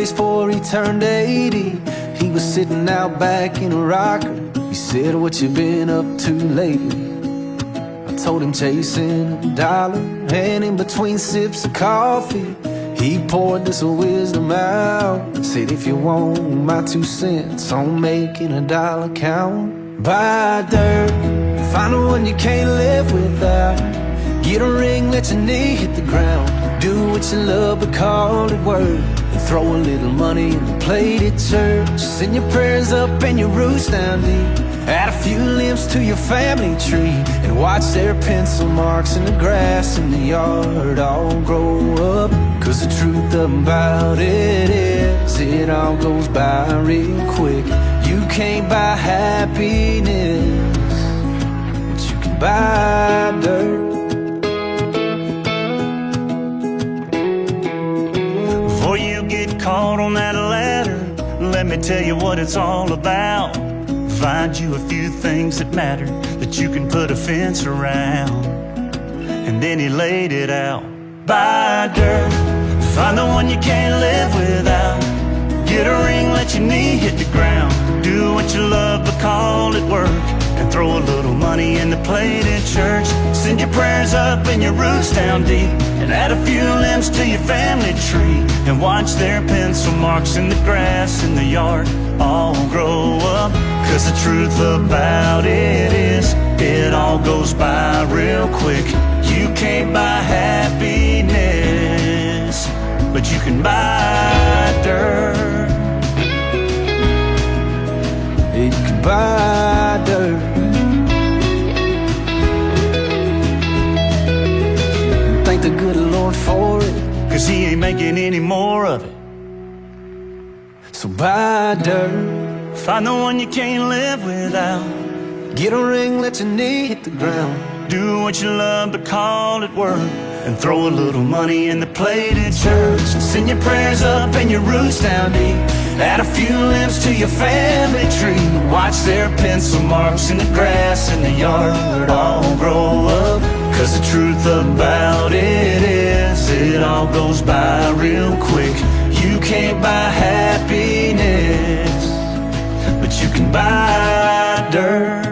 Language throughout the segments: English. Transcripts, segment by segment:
days before he turned 80. He was sitting out back in a rocker. He said, "What you been up to lately?" I told him chasing a dollar, and in between sips of coffee he poured this wisdom out. Said, "If you want my 2 cents on making a dollar count, buy dirt, find the one you can't live without. Get a ring, let your knee hit the ground. Do what you love but call it work. And throw a little money in the plate at church. Send your prayers up and your roots down deep. Add a few limbs to your family tree. And watch their pencil marks in the grass in the yard all grow up. Cause the truth about it is, it all goes by real quick. You can't buy happiness, but you can buy dirt." Before you get caught on that ladder, let me tell you what it's all about. Find you a few things that matter, that you can put a fence around. And then he laid it out. Buy dirt, find the one you can't live without. Get a ring, let your knee hit the ground. Do what you love but call it work. And throw a little money in the plate at church. Send your prayers up and your roots down deep. And add a few limbs to your family tree. And watch their pencil marks in the grass in the yard all grow up. Cause the truth about it is, it all goes by real quick. You can't buy happiness, but you can buy dirt. You can buy dirt. And thank the good Lord for it, cause he ain't making any more of it. so buy dirt. Find the one you can't live without. Get a ring, let your knee hit the ground. Do what you love but call it work. And throw a little money in the plate at church. And send your prayers up and your roots down deep. Add a few limbs to your family tree. Watch their pencil marks in the grass in the yard all grow up. Cause the truth about it is, it all goes by real quick. You can't buy happiness, but you can buy dirt.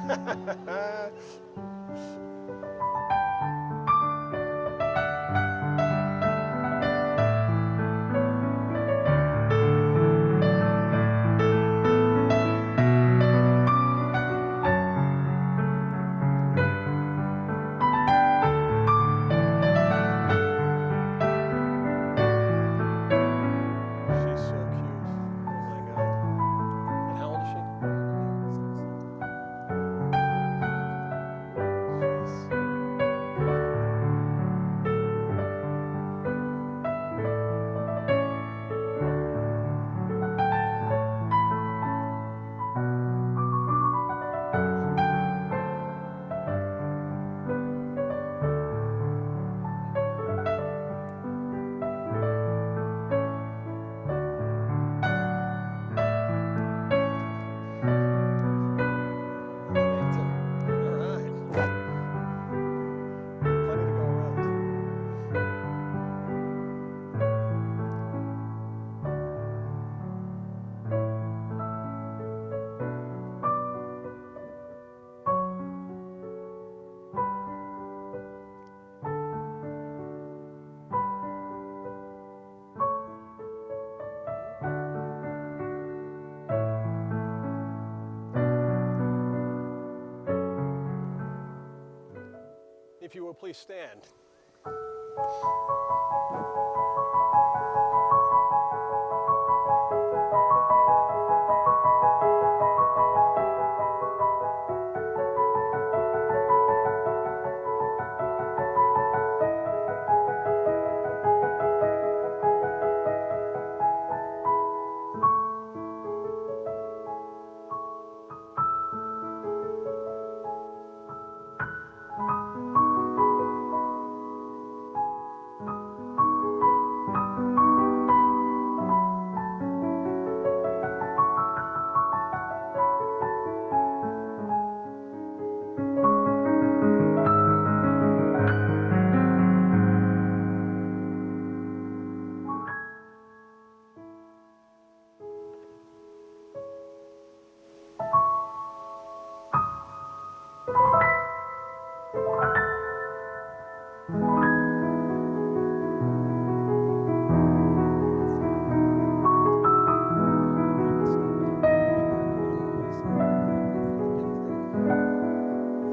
She's so cute. Oh my God. And how old is she? Me too. All right. Plenty to go around. If you will please stand.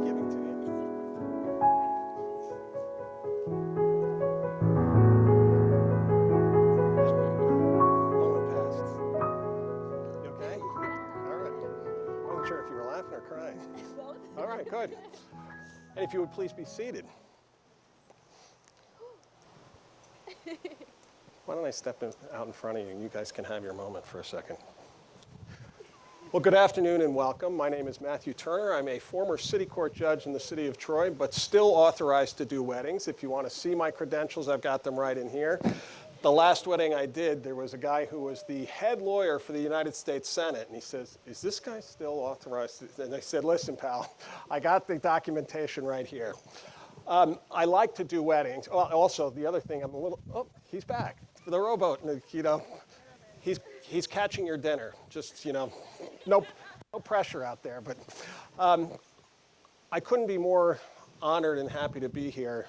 Giving to you. Moment passed. You okay? All right. I wasn't sure if you were laughing or crying. Both. All right, good. And if you would please be seated. Why don't I step out in front of you and you guys can have your moment for a second. Well, good afternoon and welcome. My name is Matthew Turner. I'm a former city court judge in the city of Troy, but still authorized to do weddings. If you want to see my credentials, I've got them right in here. The last wedding I did, there was a guy who was the head lawyer for the United States Senate, and he says, "Is this guy still authorized?" And I said, "Listen, pal, I got the documentation right here." I like to do weddings. Also, the other thing, I'm a little, oh, he's back for the rowboat. You know, he's catching your dinner. Just, you know, no pressure out there. But I couldn't be more honored and happy to be here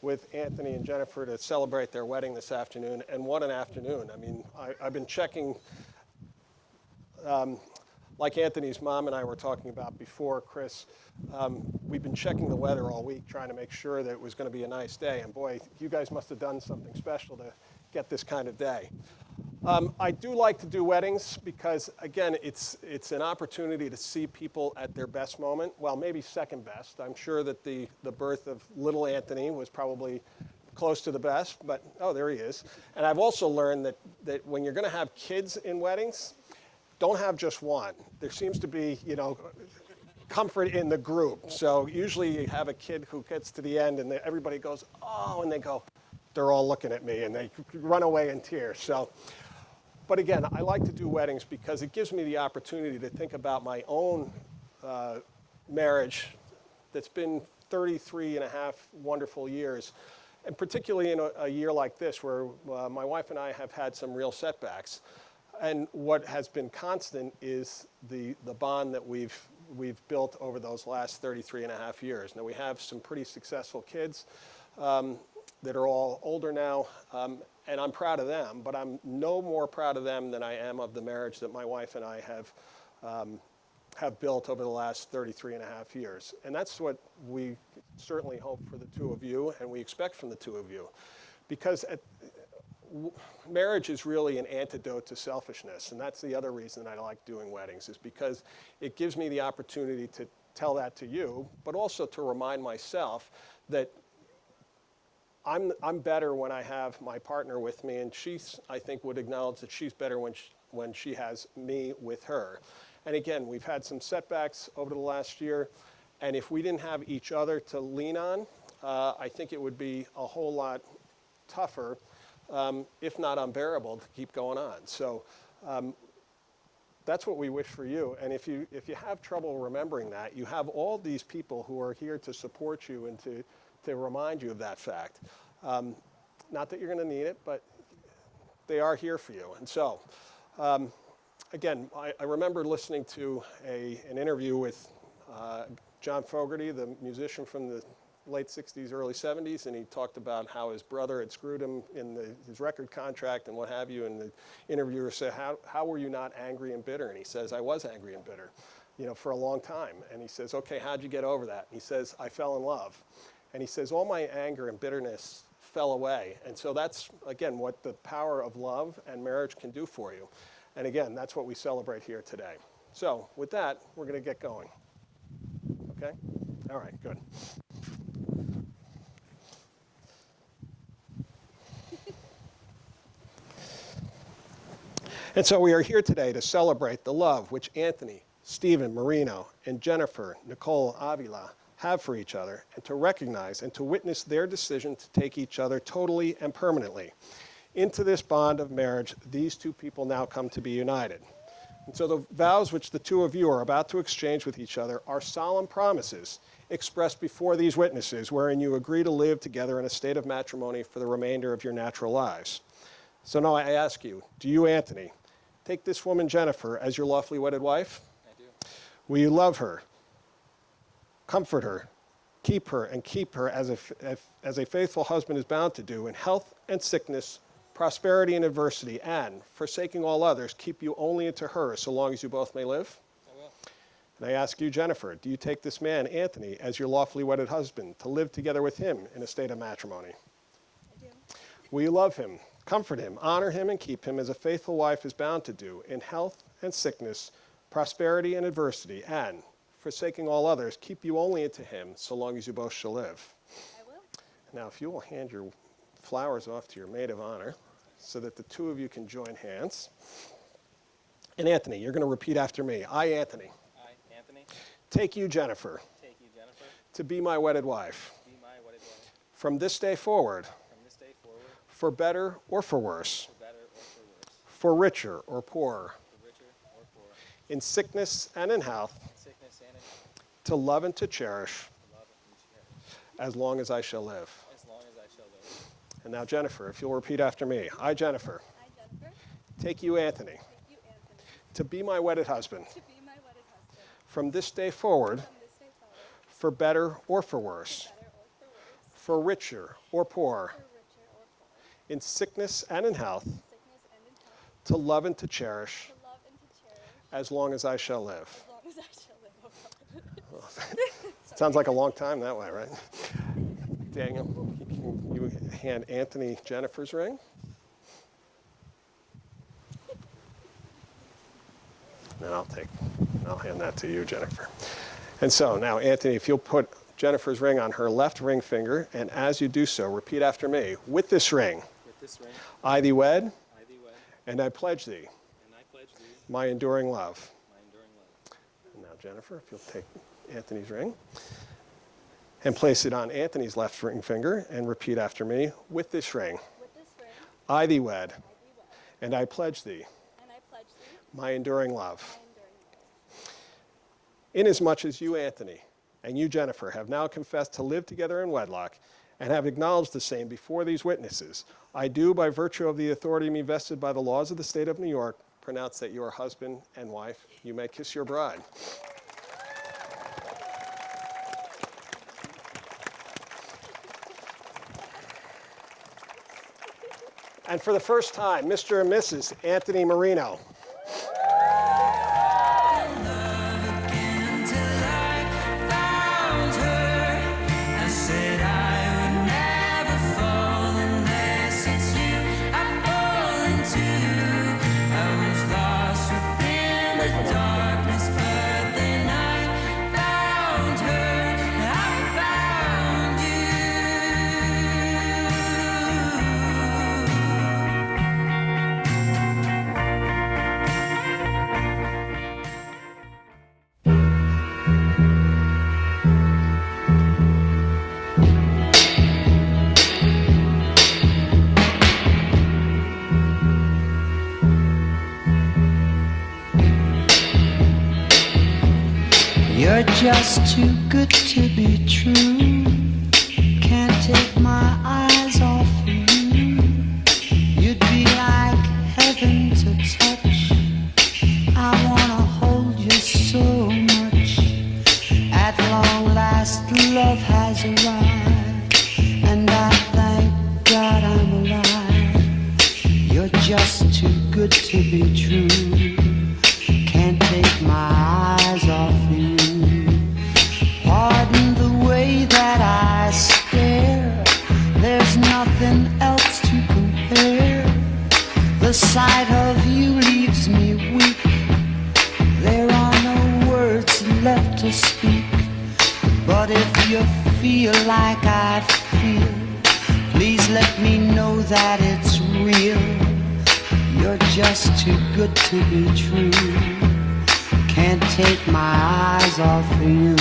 with Anthony and Jennifer to celebrate their wedding this afternoon. And what an afternoon. I mean, I've been checking, like Anthony's mom and I were talking about before, Chris, we've been checking the weather all week, trying to make sure that it was going to be a nice day. And boy, you guys must have done something special to get this kind of day. I do like to do weddings because, again, it's an opportunity to see people at their best moment. Well, maybe second best. I'm sure that the birth of little Anthony was probably close to the best, but oh, there he is. And I've also learned that when you're going to have kids in weddings, don't have just one. There seems to be, you know, comfort in the group. So usually you have a kid who gets to the end and everybody goes, oh, and they go, they're all looking at me, and they run away in tears. So, but again, I like to do weddings because it gives me the opportunity to think about my own marriage that's been 33 and a half wonderful years. And particularly in a year like this where my wife and I have had some real setbacks. And what has been constant is the bond that we've we've built over those last 33 and a half years. Now, we have some pretty successful kids that are all older now, and I'm proud of them, but I'm no more proud of them than I am of the marriage that my wife and I have built over the last 33 and a half years. And that's what we certainly hope for the two of you, and we expect from the two of you. Because marriage is really an antidote to selfishness, and that's the other reason I like doing weddings, is because it gives me the opportunity to tell that to you, but also to remind myself that I'm better when I have my partner with me, and I think, would acknowledge that she's better when she has me with her. And again, we've had some setbacks over the last year, and if we didn't have each other to lean on, I think it would be a whole lot tougher, if not unbearable, to keep going on. So that's what we wish for you. And if you have trouble remembering that, you have all these people who are here to support you and to remind you of that fact. Not that you're going to need it, but they are here for you. And so, again, I remember listening to an interview with John Fogerty, the musician from the late 60s, early 70s, and he talked about how his brother had screwed him in his record contract and what have you, and the interviewer said, how were you not angry and bitter? And he says, I was angry and bitter, for a long time. And he says, okay, how'd you get over that? And he says, I fell in love. And he says, all my anger and bitterness fell away. And so that's, again, what the power of love and marriage can do for you. And again, that's what we celebrate here today. So with that, we're going to get going. Okay? All right, good. And so we are here today to celebrate the love which Anthony, Stephen Marino, and Jennifer Nicole Avila have for each other, and to recognize and to witness their decision to take each other totally and permanently. Into this bond of marriage, these two people now come to be united. And so the vows which the two of you are about to exchange with each other are solemn promises expressed before these witnesses, wherein you agree to live together in a state of matrimony for the remainder of your natural lives. So now I ask you, do you, Anthony, take this woman, Jennifer, as your lawfully wedded wife? I do. Will you love her, comfort her, keep her as a faithful husband is bound to do in health and sickness, prosperity and adversity, and, forsaking all others, keep you only into her so long as you both may live? I will. And I ask you, Jennifer, do you take this man, Anthony, as your lawfully wedded husband to live together with him in a state of matrimony? I do. Will you love him, comfort him, honor him, and keep him as a faithful wife is bound to do in health and sickness, prosperity and adversity, and, forsaking all others, keep you only into him so long as you both shall live? I will. Now, if you will hand your flowers off to your maid of honor so that the two of you can join hands. And Anthony, you're going to repeat after me. I, Anthony, I, Anthony, take you, Jennifer, take you, Jennifer, to be my wedded wife. to be my wedded wife. From this day forward, From this day forward, for better or for worse, for better or for worse, for richer or poorer, for richer or poorer, in sickness and in health, in sickness and in health, to love and to cherish, to love and cherish, as long as I shall live. as long as I shall live. And now, Jennifer, if you'll repeat after me. I, Jennifer, I, Jennifer, take you, Anthony, take you, Anthony, to be my wedded husband. to be my wedded husband. From this day forward, From this day forward, for better or for worse, better or for worse, for richer or poor, for richer or poorer, in sickness and in health, in sickness and in health, to love and to cherish, to love and to cherish, as long as I shall live. as long as I shall live, oh God. Sounds like a long time that way, right? Daniel, can you hand Anthony Jennifer's ring? And I'll hand that to you, Jennifer. And so now, Anthony, if you'll put Jennifer's ring on her left ring finger, and as you do so, repeat after me. With this ring, With this ring, I thee wed, I thee wed, and I pledge thee and I pledge thee my enduring love. my enduring love. And now, Jennifer, if you'll take Anthony's ring and place it on Anthony's left ring finger and repeat after me. With this ring, With this ring, I thee wed, I thee wed, and I pledge thee and I pledge thee my enduring love. my enduring love. Inasmuch as you, Anthony, and you, Jennifer, have now confessed to live together in wedlock and have acknowledged the same before these witnesses, I do, by virtue of the authority me vested by the laws of the state of New York, pronounce that you are husband and wife. You may kiss your bride. And for the first time, Mr. and Mrs. Anthony Marino. You're just too good to be true. Can't take my eyes off of you. You'd be like heaven to touch. I wanna hold you so much. At long last, love has arrived, and I thank God I'm alive. You're just too good to be true. Can't take my eyes off you. Pardon the way that I stare. There's nothing else to compare. The sight of you leaves me weak. There are no words left to speak. But if you feel like I feel, please let me know that it's real. You're just too good to be true. Can't take my eyes off of you.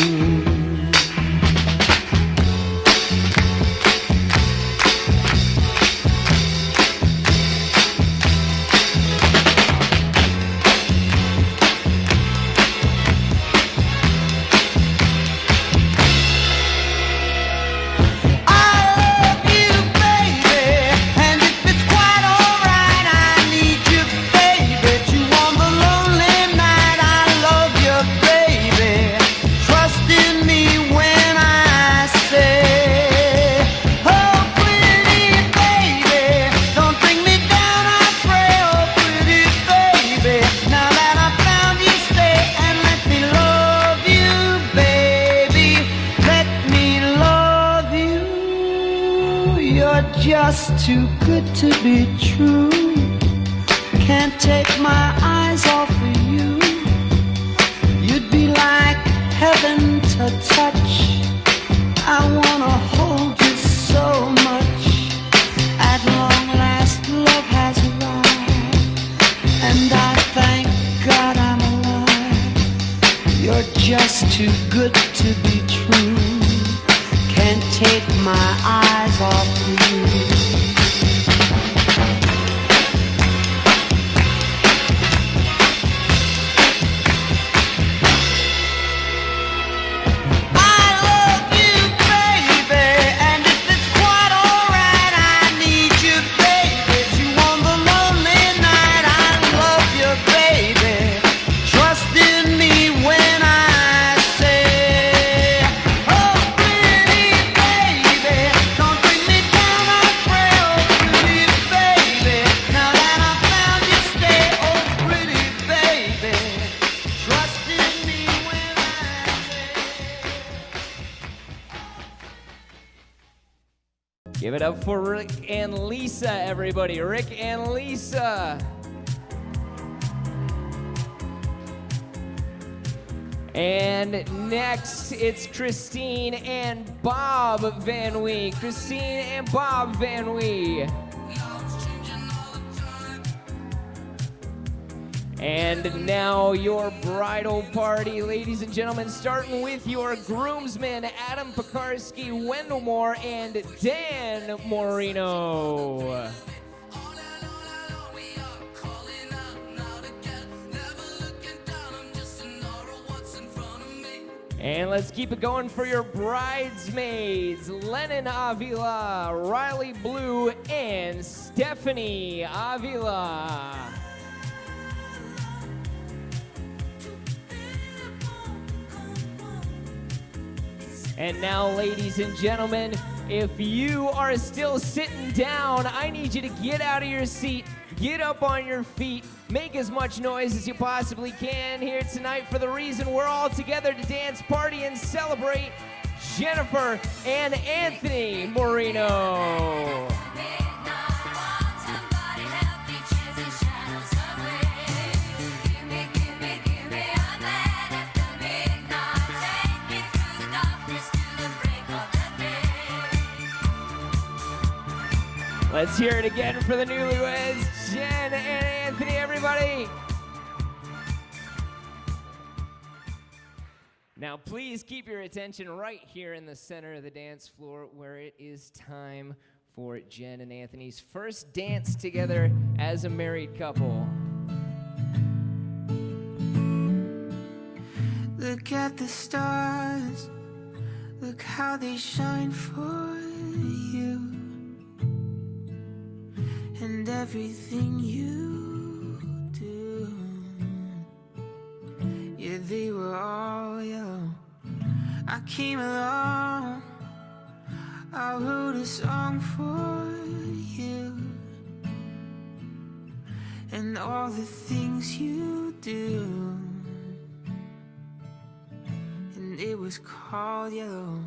Just too good to be true. Can't take my eyes off of you. You'd be like heaven to touch. I wanna hold you so much. At long last, love has arrived, and I thank God I'm alive. You're just too good to be true. Can't take my eyes off you. Give it up for Rick and Lisa, everybody. Rick and Lisa. And next, it's Christine and Bob Van Wee. Christine and Bob Van Wee. And now your bridal party, ladies and gentlemen, starting with your groomsmen, Adam Pekarsky, Wendell Moore, and Dan Moreno. And let's keep it going for your bridesmaids, Lennon Avila, Riley Blue, and Stephanie Avila. And now, ladies and gentlemen, If you are still sitting down, I need you to get out of your seat, get up on your feet, make as much noise as you possibly can here tonight for the reason we're all together to dance, party, and celebrate Jennifer and Anthony Moreno. Let's hear it again for the newlyweds, Jen and Anthony, everybody. Now, please keep your attention right here in the center of the dance floor where it is time for Jen and Anthony's first dance together as a married couple. Look at the stars, look how they shine for you. And everything you do, yeah, they were all yellow. I came along, I wrote a song for you. And all the things you do, and it was called yellow.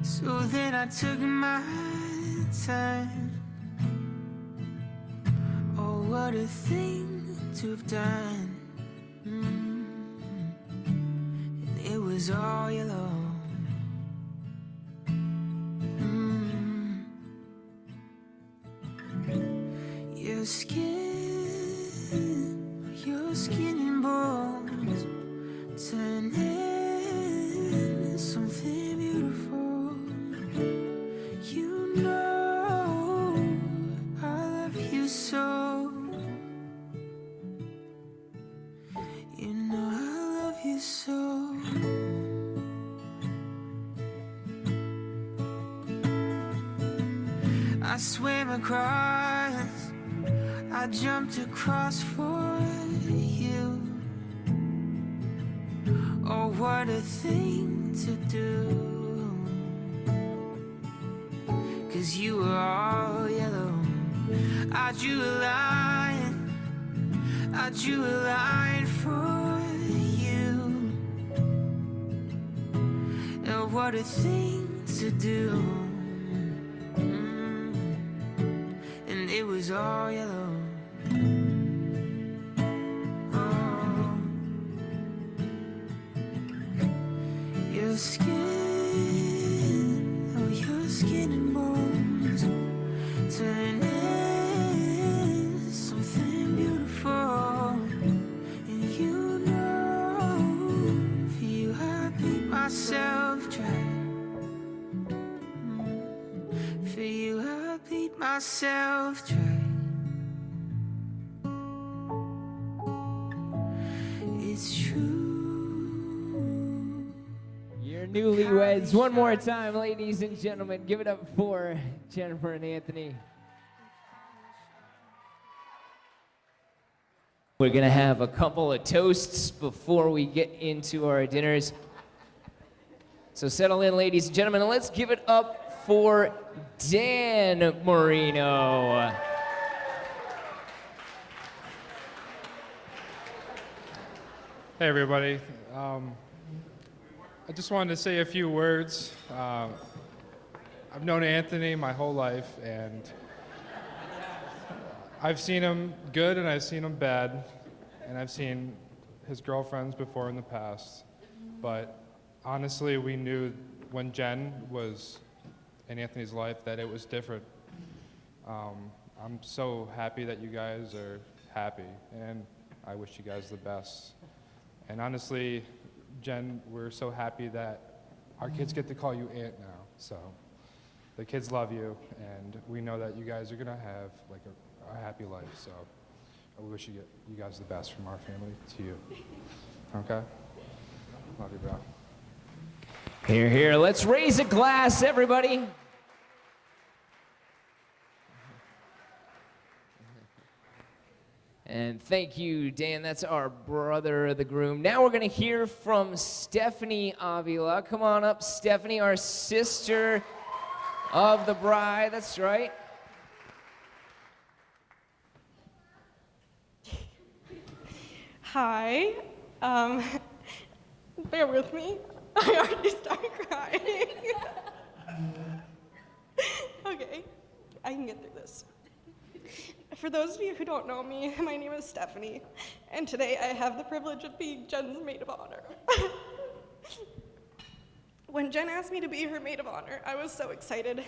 So then I took my time. Oh, what a thing to have done. And it was all yellow. Your skin and bones turn into something beautiful. You know I love you so. You know I love you so. I swam across, I jumped across for you. Oh, what a thing to do. 'Cause you were all yellow. I drew a line for you. Oh, what a thing to do. And it was all yellow. Oh, your skin, oh, your skin and bones turn into something beautiful. And you know, for you I beat myself dry. For you I beat myself dry. It's true. Your newlyweds, one more time, ladies and gentlemen. Give it up for Jennifer and Anthony. We're gonna have a couple of toasts before we get into our dinners. So settle in, ladies and gentlemen, and let's give it up for Dan Moreno. Hey everybody, I just wanted to say a few words. I've known Anthony my whole life, and I've seen him good and I've seen him bad, and I've seen his girlfriends before in the past, but honestly we knew when Jen was in Anthony's life that it was different. I'm so happy that you guys are happy, and I wish you guys the best. And honestly, Jen, we're so happy that our kids get to call you Aunt now. So the kids love you, and we know that you guys are gonna have like a happy life. So I wish you guys the best from our family to you. Okay? Love you, bro. Here, here, let's raise a glass, everybody. And thank you, Dan. That's our brother of the groom. Now we're going to hear from Stephanie Avila. Come on up, Stephanie, our sister of the bride. That's right. Hi. Bear with me. I already started crying. Okay, I can get through this. For those of you who don't know me, my name is Stephanie, and today I have the privilege of being Jen's maid of honor. When Jen asked me to be her maid of honor, I was so excited.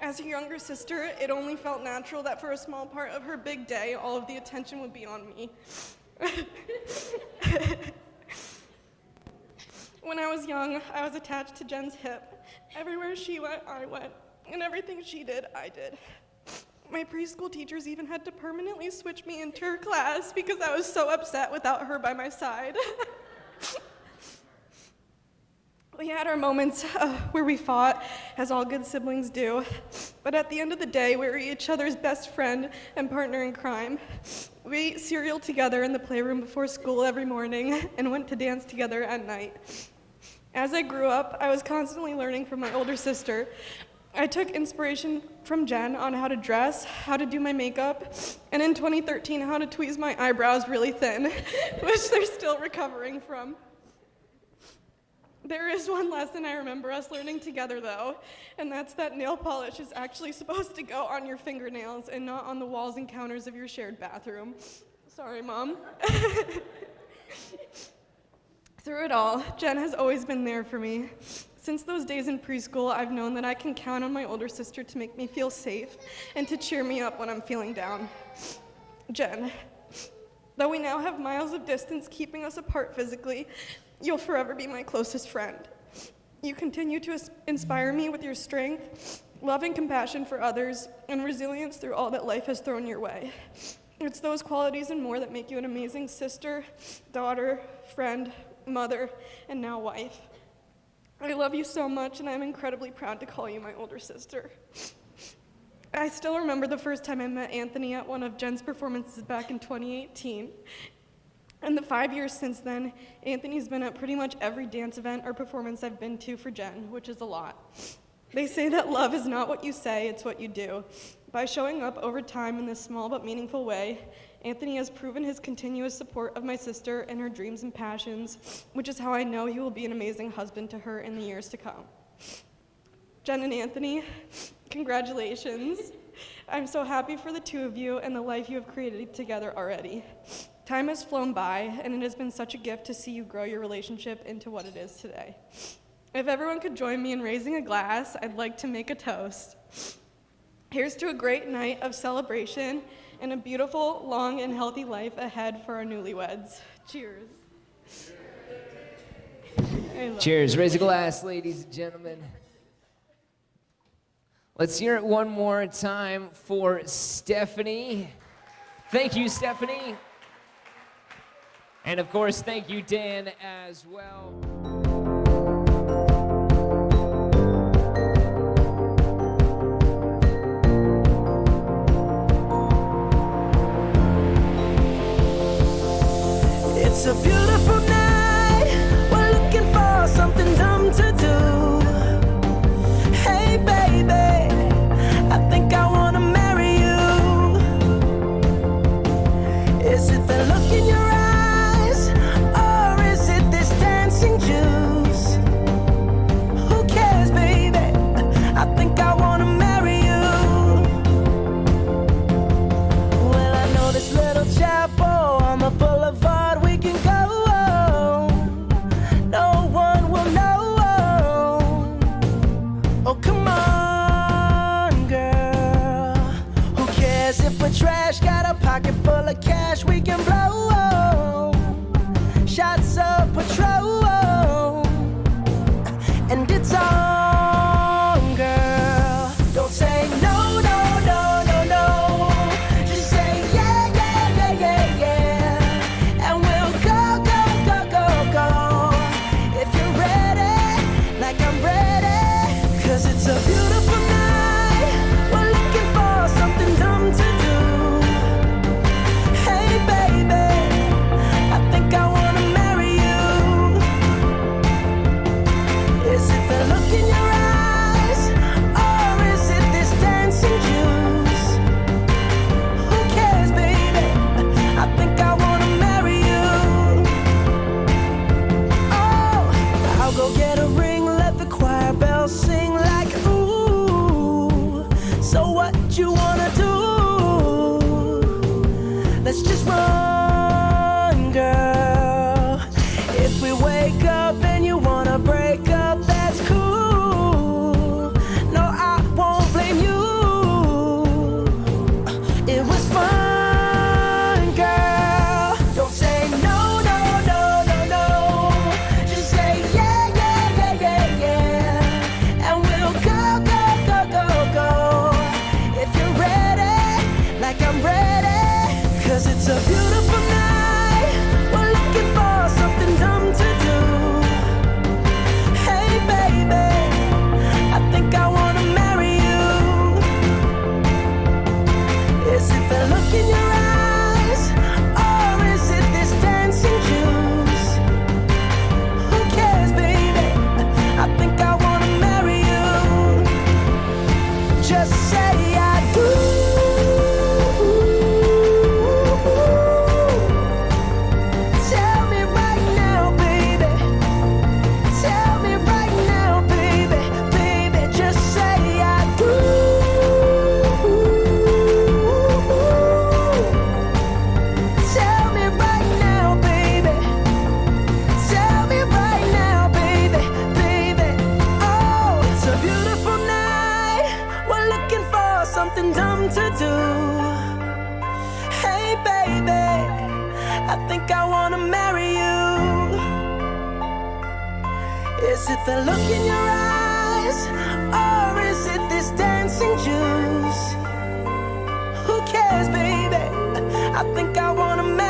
As her younger sister, it only felt natural that for a small part of her big day, all of the attention would be on me. When I was young, I was attached to Jen's hip. Everywhere she went, I went, and everything she did, I did. My preschool teachers even had to permanently switch me into her class because I was so upset without her by my side. We had our moments where we fought, as all good siblings do, but at the end of the day, we were each other's best friend and partner in crime. We ate cereal together in the playroom before school every morning and went to dance together at night. As I grew up, I was constantly learning from my older sister. I took inspiration from Jen on how to dress, how to do my makeup, and in 2013, how to tweeze my eyebrows really thin, which they're still recovering from. There is one lesson I remember us learning together, though, and that's that nail polish is actually supposed to go on your fingernails and not on the walls and counters of your shared bathroom. Sorry, Mom. Through it all, Jen has always been there for me. Since those days in preschool, I've known that I can count on my older sister to make me feel safe and to cheer me up when I'm feeling down. Jen, though we now have miles of distance keeping us apart physically, you'll forever be my closest friend. You continue to inspire me with your strength, love and compassion for others, and resilience through all that life has thrown your way. It's those qualities and more that make you an amazing sister, daughter, friend, mother, and now wife. I love you so much, and I'm incredibly proud to call you my older sister. I still remember the first time I met Anthony at one of Jen's performances back in 2018. In the 5 years since then, Anthony's been at pretty much every dance event or performance I've been to for Jen, which is a lot. They say that love is not what you say, it's what you do. By showing up over time in this small but meaningful way, Anthony has proven his continuous support of my sister and her dreams and passions, which is how I know he will be an amazing husband to her in the years to come. Jen and Anthony, congratulations. I'm so happy for the two of you and the life you have created together already. Time has flown by, and it has been such a gift to see you grow your relationship into what it is today. If everyone could join me in raising a glass, I'd like to make a toast. Here's to a great night of celebration and a beautiful, long, and healthy life ahead for our newlyweds. Cheers. Cheers. Raise a glass, ladies and gentlemen. Let's hear it one more time for Stephanie. Thank you, Stephanie. And of course, thank you, Dan, as well. It's a beautiful night. We're looking for something dumb to do. Hey, baby, I think I wanna marry you. Is it the look in your eyes, or is it this dancing juice? Who cares, baby? I think I wanna marry you. Well, I know this little chapel on the boulevard. We can go, no one will know. Oh, come on, girl. Who cares if we're trash? Got a pocket full of cash we can blow. Shots of Patrol, and it's on, girl. Don't say no, no, no, no, no. Just say yeah, yeah, yeah, yeah, yeah. And we'll go, go, go, go, go. If you're ready, like I'm ready. 'Cause it's a beautiful night. We're looking for something dumb to do. Hey, baby. it's a beautiful night. We're looking for something dumb to do. Hey baby, I think I wanna marry you. Is it the look in your eyes, or is it this dancing juice? Who cares, baby? I think I wanna marry you. Just say I do. Tell me right now, baby. Tell me right now, baby. Baby, just say I do. Tell me right now, baby. Tell me right now, baby. Baby, oh, it's a beautiful night. We're looking for something dumb to do. Hey baby, I think I wanna marry you. Is it the look in your eyes, or is it this dancing juice? Who cares, baby? I think I wanna marry you.